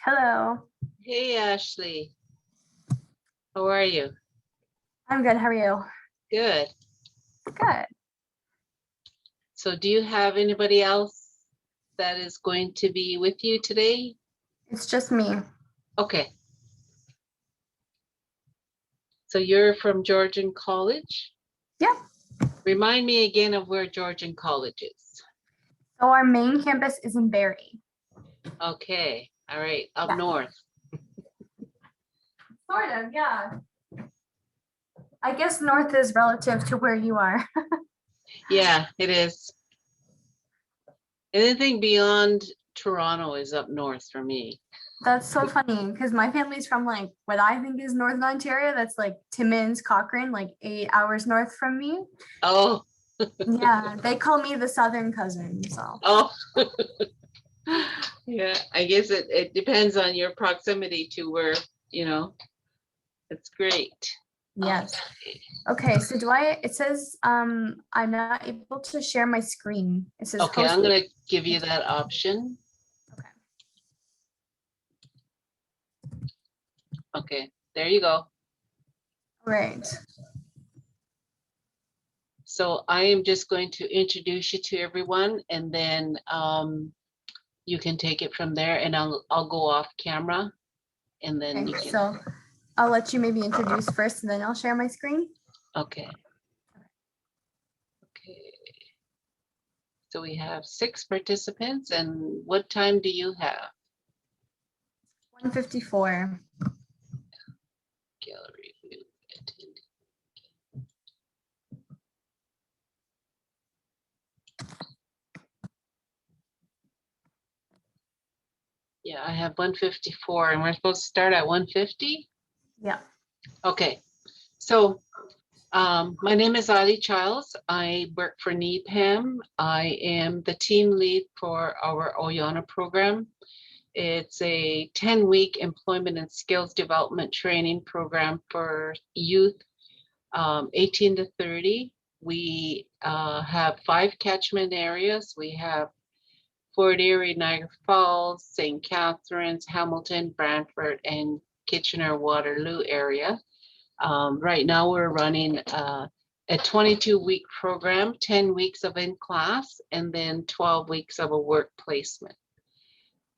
Hello. Hey, Ashley. How are you? I'm good. How are you? Good. Good. So do you have anybody else that is going to be with you today? It's just me. Okay. So you're from Georgian College? Yeah. Remind me again of where Georgian College is. So our main campus is in Barrie. Okay. All right. Up Yeah. north. Sort of, yeah. I guess north is relative to where you are. Yeah, it is. Anything beyond Toronto is up north for me. That's so funny because my family's from like what I think is Northern Ontario. That's like Timmins, Cochrane, like 8 hours north from me. Oh, Yeah, they call me the Southern cousin. So oh. Yeah, I guess it depends on your proximity to where, it's great. yes. Okay. Okay, so it says I'm not able to share my screen. It says Okay, host. I'm gonna give you that option. Okay. Okay, there you go. Right. So I am just going to introduce you to everyone, and then you can take it from there, and I'll go off camera, and then you Okay, can. so I'll let you maybe introduce first and then I'll share my screen. Okay. Okay. So we have 6 participants, and what time do you have? 154. Gallery view attendee. Yeah, I have 154, and we're supposed to start at 150? Yeah. Okay, so my name is Ali Childs. I work for NEPAM. I am the team lead for our Oyana program. It's a 10-week employment and skills development training program for youth 18 to 30. We have 5 catchment areas. We have Fort Erie, Niagara Falls, St. Catharines, Hamilton, Brantford, and Kitchener-Waterloo area. Right now we're running a 22-week program, 10 weeks of in-class, and then 12 weeks of a work placement.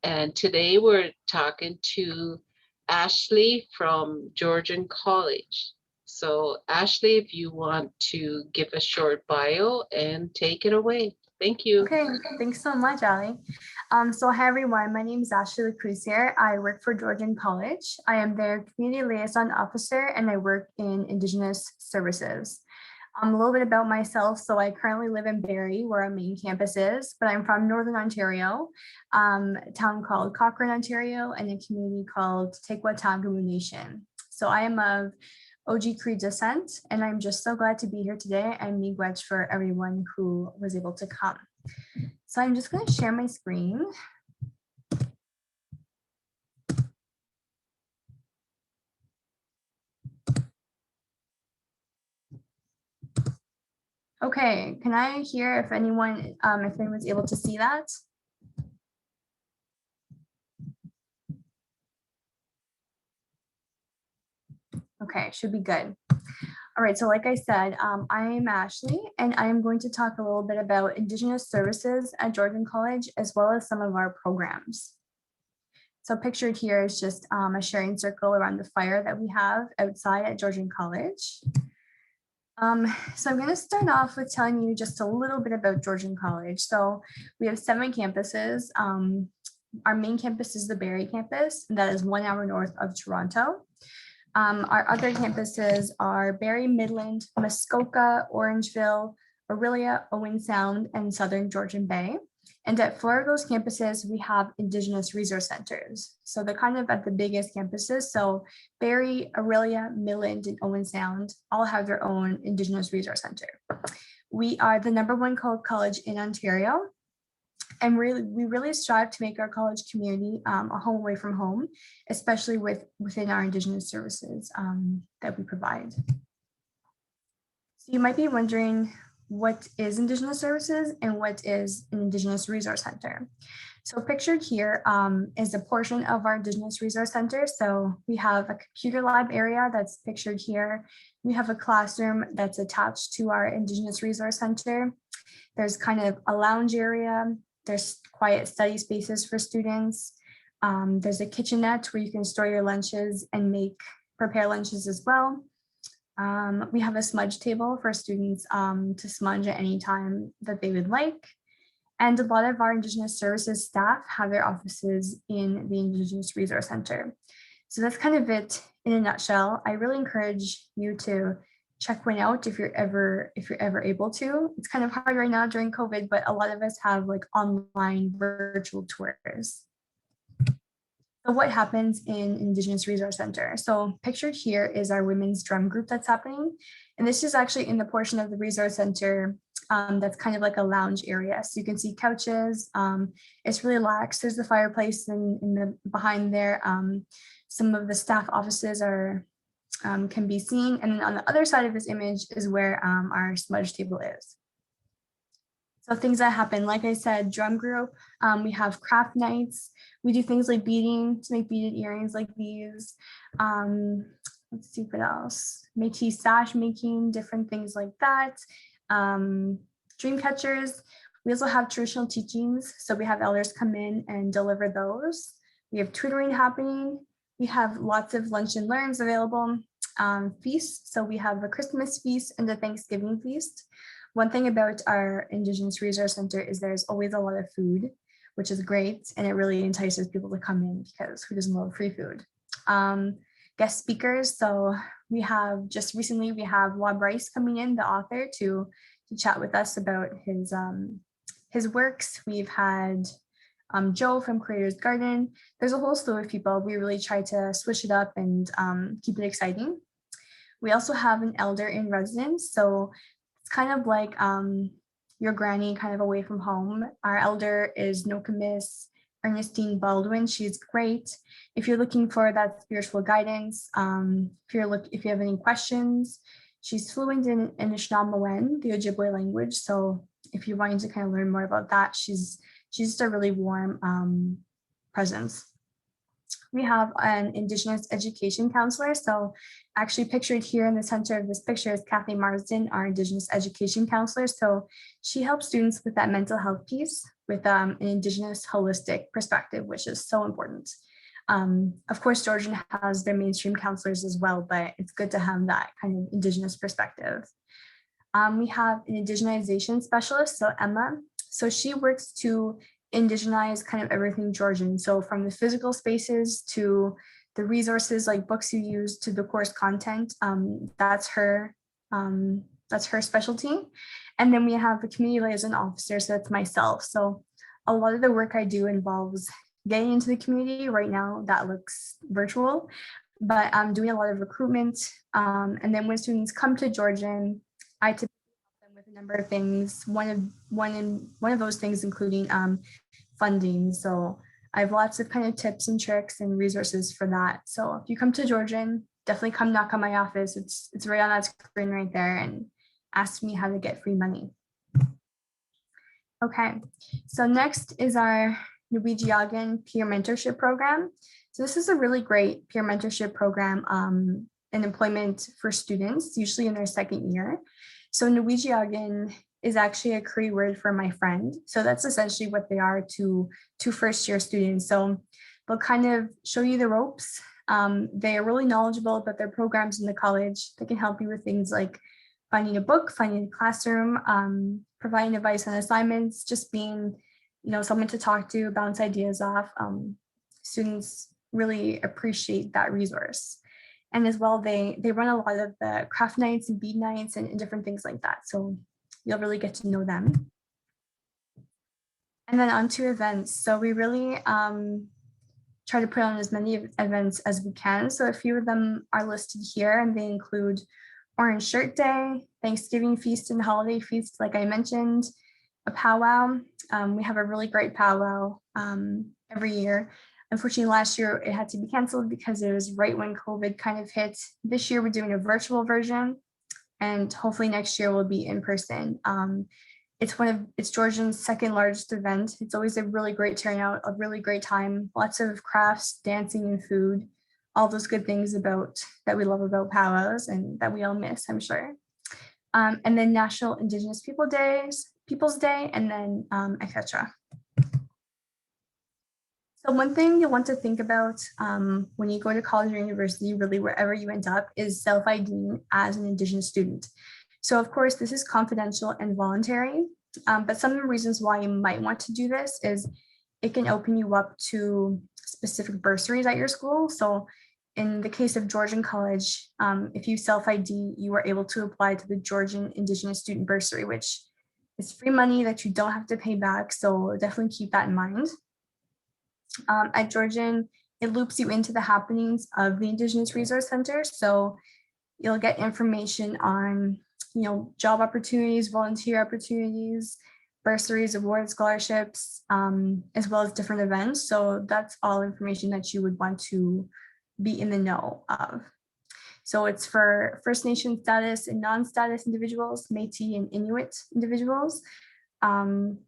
And today we're talking to Ashley from Georgian College. So Ashley, if you want to give a short bio and take it away. Thank you. Okay, thanks so much, Ali. So hi everyone, my name is Ashley LaCruzier. I work for Georgian College. I am their community liaison officer and I work in Indigenous services. A little bit about myself. So I currently live in Barrie, where our main campus is, but I'm from Northern Ontario, a town called Cochrane, Ontario, and a community called Tequatangamu Nation. So I am of OG Cree descent, and I'm just so glad to be here today and miigwech for everyone who was able to come. So I'm just going to share my screen. Okay, can I hear if anyone's able to see that? Okay, should be good. All right, so like I said, I am Ashley, and I am going to talk a little bit about Indigenous services at Georgian College, as well as some of our programs. So pictured here is just a sharing circle around the fire that we have outside at Georgian College. So I'm going to start off with telling you just a little bit about Georgian College. So we have 7 campuses. Our main campus is the Barrie campus, and that is 1 hour north of Toronto. Our other campuses are Barrie, Midland, Muskoka, Orangeville, Orillia, Owen Sound, and Southern Georgian Bay. And at 4 of those campuses, we have Indigenous resource centers. So they're kind of at the biggest campuses. So Barrie, Orillia, Midland, and Owen Sound all have their own Indigenous resource center. We are the #1 college in Ontario. And we really strive to make our college community a home away from home, especially within our Indigenous services that we provide. So you might be wondering, what is Indigenous services and what is an Indigenous resource center? So pictured here is a portion of our Indigenous Resource Center. So we have a computer lab area that's pictured here. We have a classroom that's attached to our Indigenous Resource Center. There's kind of a lounge area. There's quiet study spaces for students. There's a kitchenette where you can store your lunches and prepare lunches as well. We have a smudge table for students to smudge at any time that they would like. And a lot of our Indigenous services staff have their offices in the Indigenous Resource Center. So that's kind of it in a nutshell. I really encourage you to check one out if you're ever able to. It's kind of hard right now during COVID, but a lot of us have like online virtual tours. So what happens in Indigenous Resource Center? So pictured here is our women's drum group that's happening. And this is actually in the portion of the Resource Center that's kind of like a lounge area. So you can see couches. It's really lax. There's the fireplace in the behind there. Some of the staff offices can be seen. And then on the other side of this image is where our smudge table is. So things that happen, like I said, drum group, we have craft nights. We do things like beading to make beaded earrings like these. Let's see what else. Métis sash making, different things like that. Dream catchers. We also have traditional teachings. So we have elders come in and deliver those. We have tutoring happening. We have lots of lunch and learns available. Feasts. So we have a Christmas feast and a Thanksgiving feast. One thing about our Indigenous Resource Center is there's always a lot of food, which is great. And it really entices people to come in because who doesn't love free food? Guest speakers. So we have just recently, we have Rob Rice coming in, the author, to chat with us about his works. We've had Joe from Creator's Garden. There's a whole slew of people. We really try to switch it up and keep it exciting. We also have an elder in residence. So it's kind of like your granny kind of away from home. Our elder is Nokomis Ernestine Baldwin. She's great. If you're looking for that spiritual guidance, if you have any questions, she's fluent in Anishinaabe, the Ojibwe language. So if you're wanting to kind of learn more about that, she's just a really warm presence. We have an Indigenous education counselor. So actually pictured here in the center of this picture is Kathy Marsden, our Indigenous education counselor. So she helps students with that mental health piece with an Indigenous holistic perspective, which is so important. Of course, Georgian has their mainstream counselors as well, but it's good to have that kind of Indigenous perspective. We have an indigenization specialist, so Emma. So she works to indigenize kind of everything Georgian. So from the physical spaces to the resources like books you use to the course content, that's her specialty. And then we have a community liaison officer, so that's myself. So a lot of the work I do involves getting into the community. Right now that looks virtual, but I'm doing a lot of recruitment. And then when students come to Georgian, I typically help them with a number of things. One of those things including funding. So I have lots of kind of tips and tricks and resources for that. So if you come to Georgian, definitely come knock on my office. It's right on that screen right there, and ask me how to get free money. Okay, so next is our Nubijiagan peer mentorship program. So this is a really great peer mentorship program and employment for students, usually in their second year. So Nubijiagan is actually a Cree word for my friend. So that's essentially what they are to first year students. So they'll kind of show you the ropes. They are really knowledgeable about their programs in the college. They can help you with things like finding a book, finding a classroom, providing advice on assignments, just being, someone to talk to, bounce ideas off. Students really appreciate that resource. And as well, they run a lot of the craft nights and bead nights and different things like that. So you'll really get to know them. And then on to events. So we really try to put on as many events as we can. So a few of them are listed here, and they include Orange Shirt Day, Thanksgiving feast and holiday feast, like I mentioned, a powwow. We have a really great powwow every year. Unfortunately, last year it had to be canceled because it was right when COVID kind of hit. This year we're doing a virtual version, and hopefully next year will be in person. It's Georgian's second largest event. It's always a really great turnout, a really great time, lots of crafts, dancing, and food, all those good things about that we love about powwows and that we all miss, I'm sure. And then National Indigenous Peoples Day, and then etc. So one thing you'll want to think about when you go to college or university, really wherever you end up, is self-IDing as an Indigenous student. So of course, this is confidential and voluntary, but some of the reasons why you might want to do this is it can open you up to specific bursaries at your school. So in the case of Georgian College, if you self-ID, you are able to apply to the Georgian Indigenous Student Bursary, which is free money that you don't have to pay back. So definitely keep that in mind. At Georgian, it loops you into the happenings of the Indigenous Resource Center. So you'll get information on, job opportunities, volunteer opportunities, bursaries, awards, scholarships, as well as different events. So that's all information that you would want to be in the know of. So it's for First Nation status and non-status individuals, Métis and Inuit individuals. And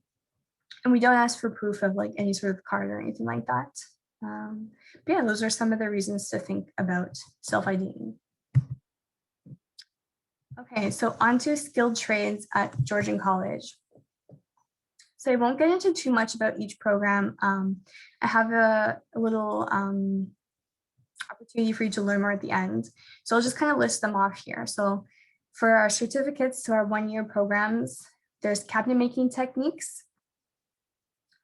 we don't ask for proof of like any sort of card or anything like that. But yeah, those are some of the reasons to think about self-IDing. Okay, so on to skilled trades at Georgian College. So I won't get into too much about each program. I have a little opportunity for you to learn more at the end. So I'll just kind of list them off here. So for our certificates to our one-year programs, there's cabinet making techniques,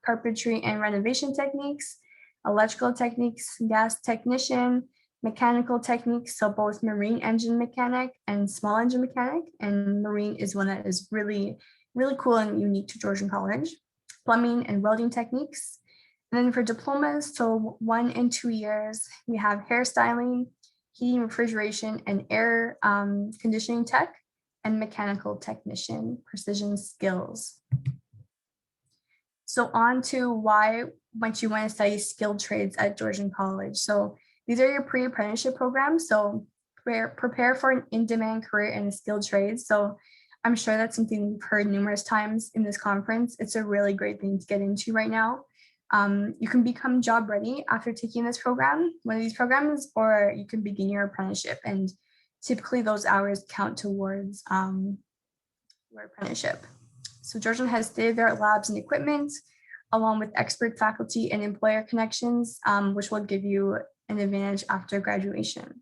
carpentry and renovation techniques, electrical techniques, gas technician, mechanical techniques, so both marine engine mechanic and small engine mechanic, and marine is one that is really, really cool and unique to Georgian College, plumbing and welding techniques. And then for diplomas, so 1 and 2 years, we have hairstyling, heating, refrigeration, and air conditioning tech, and mechanical technician, precision skills. So on to why might you want to study skilled trades at Georgian College. So these are your pre-apprenticeship programs. So prepare for an in-demand career in skilled trades. So I'm sure that's something we've heard numerous times in this conference. It's a really great thing to get into right now. You can become job ready after taking this program, one of these programs, or you can begin your apprenticeship. And typically those hours count towards your apprenticeship. So Georgian has state-of-the-art labs and equipment, along with expert faculty and employer connections, which will give you an advantage after graduation.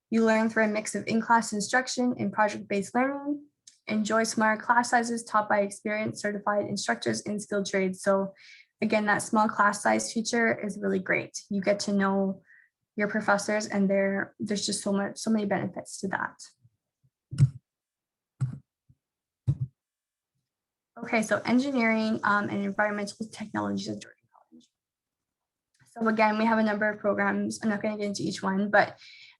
You learn through a mix of in-class instruction and project-based learning, enjoy smaller class sizes taught by experienced certified instructors in skilled trades. So again, that small class size feature is really great. You get to know your professors, and there's just so many benefits to that. Okay, so engineering and environmental technologies at Georgian College. So again, we have a number of programs. I'm not going to get into each one, but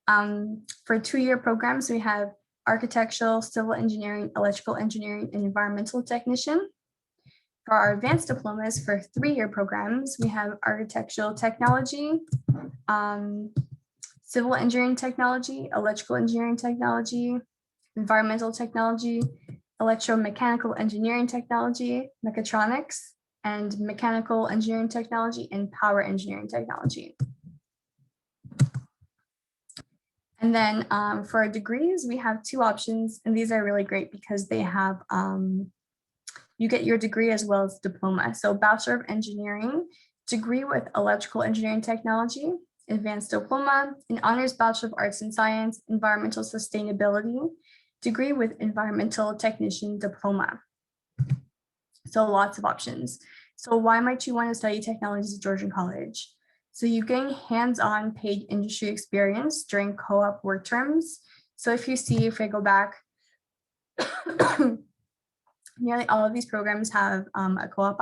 for 2-year programs, we have architectural, civil engineering, electrical engineering, and environmental technician. For our advanced diplomas, for 3-year programs, we have architectural technology, civil engineering technology, electrical engineering technology, environmental technology, electromechanical engineering technology, mechatronics, and mechanical engineering technology, and power engineering technology. And then for our degrees, we have 2 options, and these are really great because they have, you get your degree as well as diploma. So Bachelor of Engineering, degree with electrical engineering technology, advanced diploma, an honors Bachelor of Arts and Science, environmental sustainability, degree with environmental technician diploma. So lots of options. So why might you want to study technologies at Georgian College? So you gain hands-on paid industry experience during co-op work terms. So if I go back, nearly all of these programs have a co-op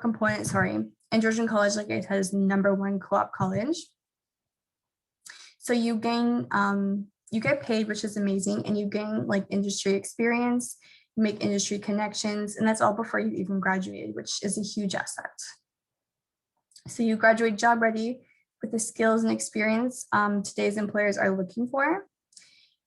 component, sorry. And Georgian College, like I said, is the #1 co-op college. So you gain, you get paid, which is amazing, and you gain like industry experience, you make industry connections, and that's all before you even graduated, which is a huge asset. So you graduate job ready with the skills and experience today's employers are looking for.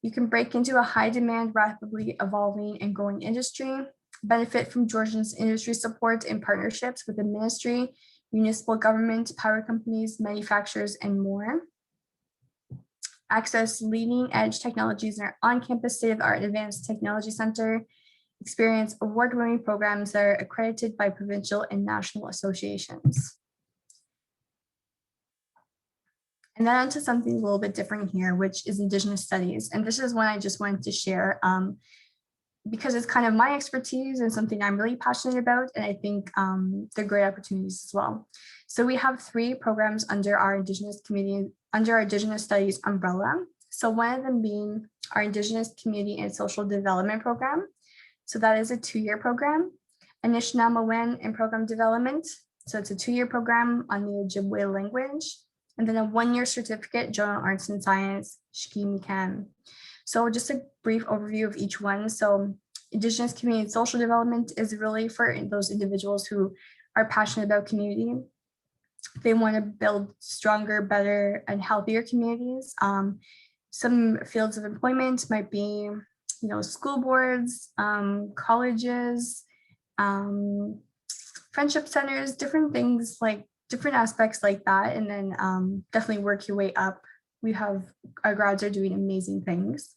You can break into a high demand, rapidly evolving and growing industry, benefit from Georgian's industry support and partnerships with the ministry, municipal government, power companies, manufacturers, and more. Access leading edge technologies in our on-campus state-of-the-art advanced technology center, experience award-winning programs that are accredited by provincial and national associations. And then onto something a little bit different here, which is Indigenous studies. And this is one I just wanted to share because it's kind of my expertise and something I'm really passionate about. And I think they're great opportunities as well. So we have 3 programs under our Indigenous community, under our Indigenous studies umbrella. So one of them being our Indigenous Community and Social Development Program. So that is a 2-year program. Anishinaabe and Program Development. So it's a 2-year program on the Ojibwe language. And then a 1-year certificate, General Arts and Science, Shiki-Mikan. So just a brief overview of each one. So Indigenous Community and Social Development is really for those individuals who are passionate about community. They want to build stronger, better, and healthier communities. Some fields of employment might be, school boards, colleges, friendship centers, different things like different aspects like that. And then definitely work your way up. We have our grads are doing amazing things.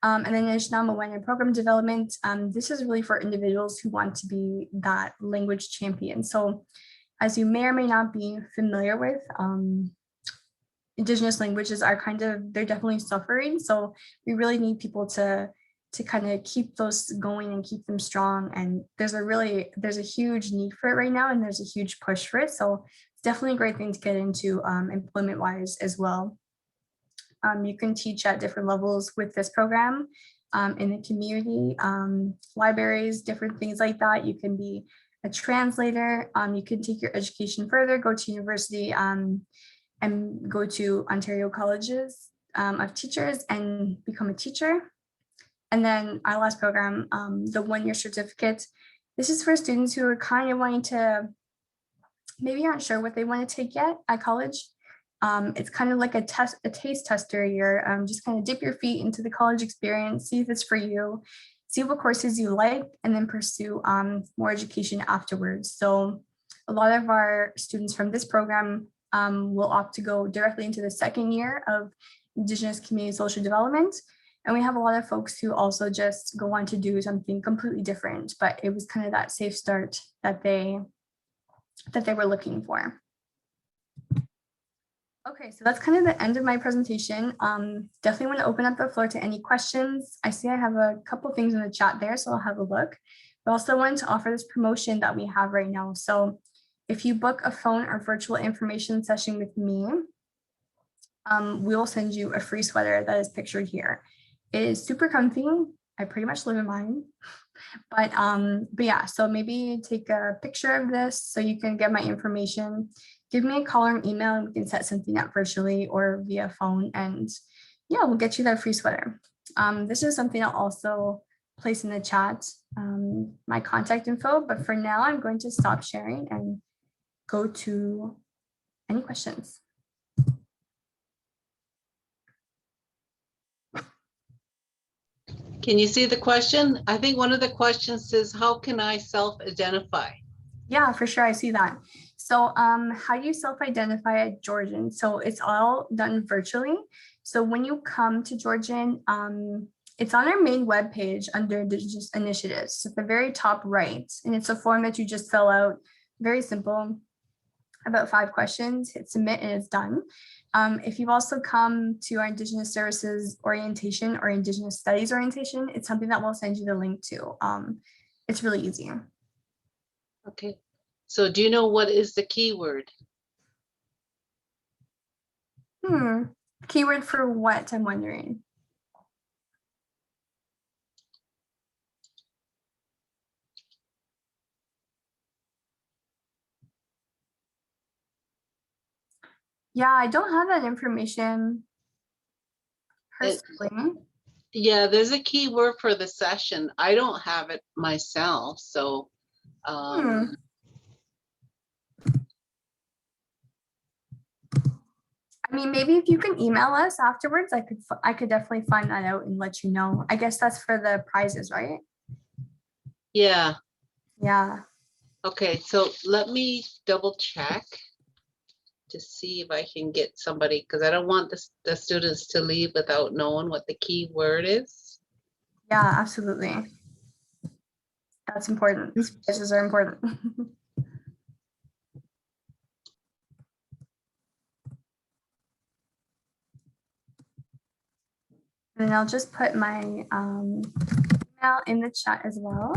And then Anishinaabe and Program Development. This is really for individuals who want to be that language champion. So as you may or may not be familiar with, Indigenous languages are they're definitely suffering. So we really need people to kind of keep those going and keep them strong. And there's a huge need for it right now, and there's a huge push for it. So it's definitely a great thing to get into employment wise as well. You can teach at different levels with this program in the community, libraries, different things like that. You can be a translator. You can take your education further, go to university and go to Ontario colleges of teachers and become a teacher. And then our last program, the 1-year certificate. This is for students who are kind of wanting to, maybe aren't sure what they want to take yet at college. It's kind of like a taste tester year. Just kind of dip your feet into the college experience, see if it's for you, see what courses you like, and then pursue more education afterwards. So a lot of our students from this program will opt to go directly into the 2nd year of Indigenous Community Social Development. And we have a lot of folks who also just go on to do something completely different, but it was kind of that safe start that they were looking for. Okay, so that's kind of the end of my presentation. Definitely want to open up the floor to any questions. I see I have a couple things in the chat there, so I'll have a look. But also wanted to offer this promotion that we have right now. So if you book a phone or virtual information session with me, we will send you a free sweater that is pictured here. It is super comfy. I pretty much live in mine. But yeah, so maybe take a picture of this so you can get my information. Give me a call or an email and we can set something up virtually or via phone. And yeah, we'll get you that free sweater. This is something I'll also place in the chat, my contact info. But for now, I'm going to stop sharing and go to any questions. Can you see the question? I think one of the questions says, how can I self-identify? Yeah, for sure. I see that. So how do you self-identify at Georgian? So it's all done virtually. So when you come to Georgian, it's on our main webpage under Indigenous Initiatives at the very top right. And it's a form that you just fill out, very simple, about 5 questions, hit submit, and it's done. If you've also come to our Indigenous Services orientation or Indigenous Studies orientation, it's something that we'll send you the link to. It's really easy. Okay, so do you know what is the keyword? Keyword for what, I'm wondering. Yeah, I don't have that information personally. Yeah, there's a keyword for the session. I don't have it myself, so I mean, maybe if you can email us afterwards, I could definitely find that out and let you know. I guess that's for the prizes, right? Yeah, Yeah. okay, so let me double check to see if I can get somebody, because I don't want the students to leave without knowing what the key word is. Yeah, absolutely. That's important. These prizes are important. And I'll just put my email in the chat as well.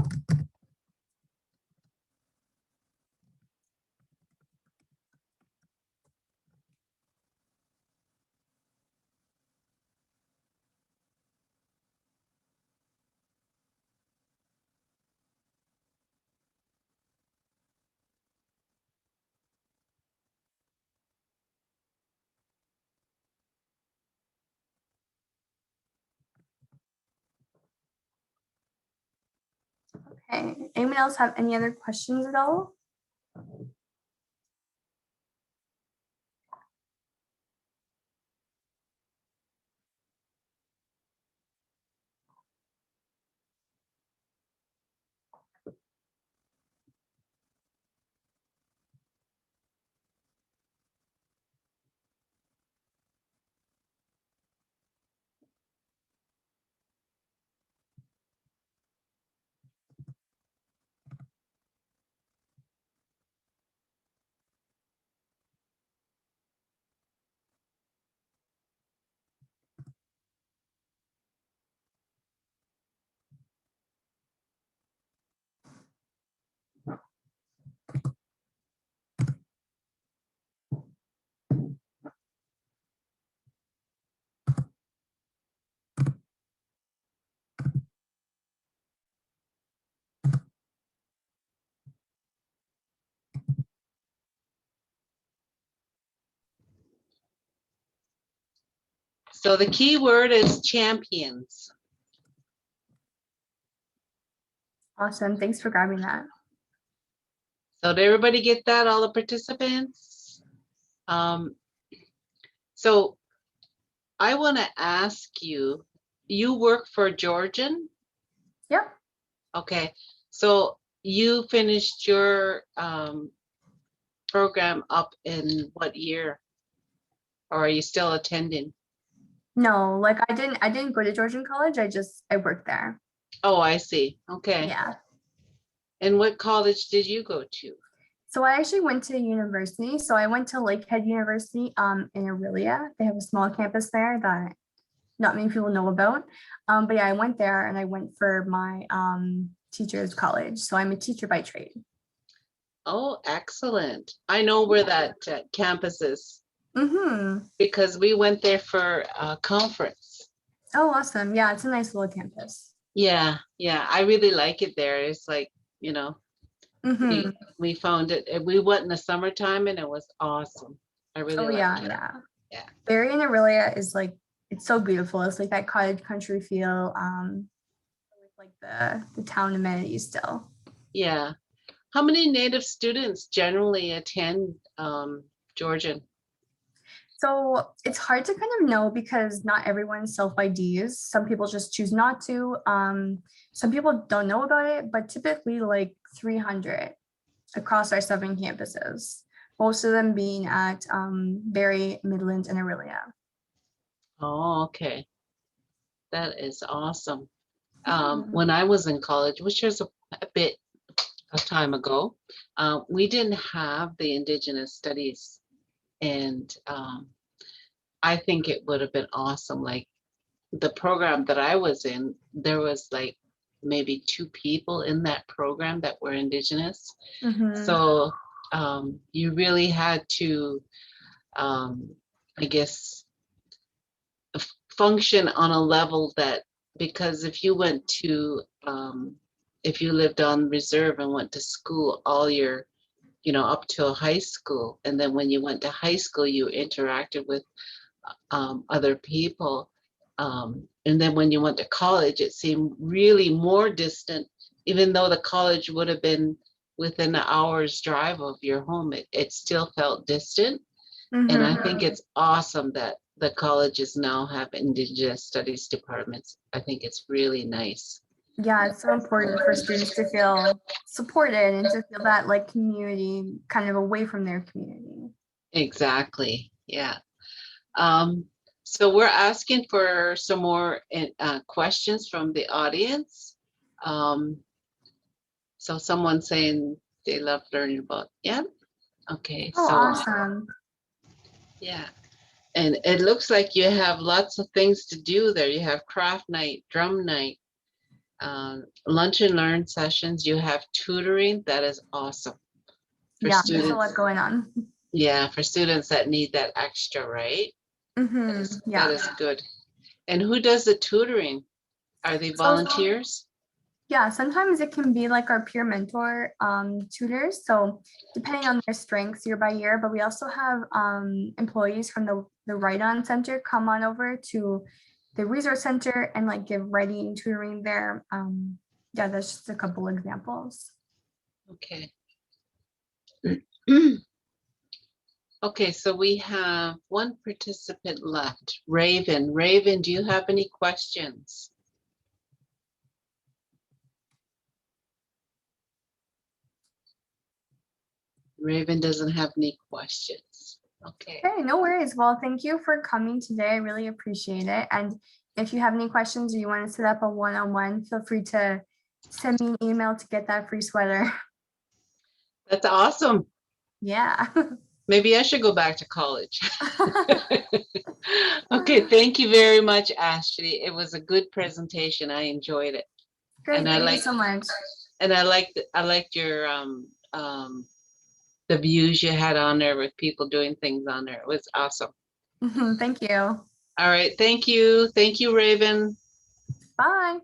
Okay. Anyone else have any other questions at all? So the key word is champions. Awesome. Thanks for grabbing that. So did everybody get that, all the participants? So I want to ask you, you work for Georgian? Yep. Okay, so you finished your program up in what year? Or are you still attending? No, like I didn't go to Georgian College. I worked there. Oh, I see. Okay. Yeah. And what college did you go to? So I actually went to university. So I went to Lakehead University in Aurelia. They have a small campus there that not many people know about. But yeah, I went there and I went for my teacher's college. So I'm a teacher by trade. Oh, excellent. I know where that campus is Mm-hmm. because we went there for a conference. Oh, awesome. Yeah, it's a nice little campus. Yeah, yeah, I really like it there. It's like, you know, Mm-hmm. we found it. We went in the summertime and it was awesome. I really Oh liked yeah, it. yeah. Yeah. Barrie and Aurelia is like it's so beautiful. It's like that cottage country feel, with like the town amenities still. Yeah. How many Native students generally attend Georgian? So it's hard to kind of know because not everyone self IDs. Some people just choose not to. Some people don't know about it, but typically like 300 across our 7 campuses. Most of them being at Barrie, Midland, and Aurelia. Oh, okay. That is awesome. Mhm. When I was in college, which was a bit of time ago, we didn't have the Indigenous studies. And I think it would have been awesome. Like the program that I was in, there was like maybe 2 people in that program that were Indigenous. Mhm. So you really had to, I guess, function on a level that, because if you went to, if you lived on reserve and went to school all your, up to high school, and then when you went to high school, you interacted with other people. And then when you went to college, it seemed really more distant, even though the college would have been within an hour's drive of your home, it still felt distant. And I Mhm. think it's awesome that the colleges now have Indigenous Studies departments. I think it's really nice. Yeah, it's so important for students to feel supported and to feel that like community kind of away from their community. Exactly. Yeah. Um, so we're asking for some more questions from the audience. Um, so someone saying they love learning about, yeah. Okay. Oh, So awesome. yeah. And it looks like you have lots of things to do there. You have craft night, drum night, lunch and learn sessions. You have tutoring. That is awesome for Yeah, there's a students. lot going on. Yeah, for students that need that extra, right? That Yeah. is good. And who does the tutoring? Are they So volunteers? yeah, sometimes it can be like our peer mentor tutors. So depending on their strengths year by year, but we also have employees from the Right On Center come on over to the resource center and like give writing tutoring there. Yeah, that's just a couple examples. Okay. Okay, so we have one participant left, Raven. Raven, do you have any questions? Raven doesn't have any questions. Okay. Okay, no worries. Well, thank you for coming today. I really appreciate it. And if you have any questions or you want to set up a one-on-one, feel free to send me an email to get that free sweater. That's awesome. Yeah. Maybe I should go back to college. Okay, thank you very much, Ashley. It was a good presentation. I enjoyed it. And Great, I thank you like so much. and I liked your the views you had on there with people doing things on there. It was awesome. Thank you. All right, thank you. Thank you, Raven. Bye.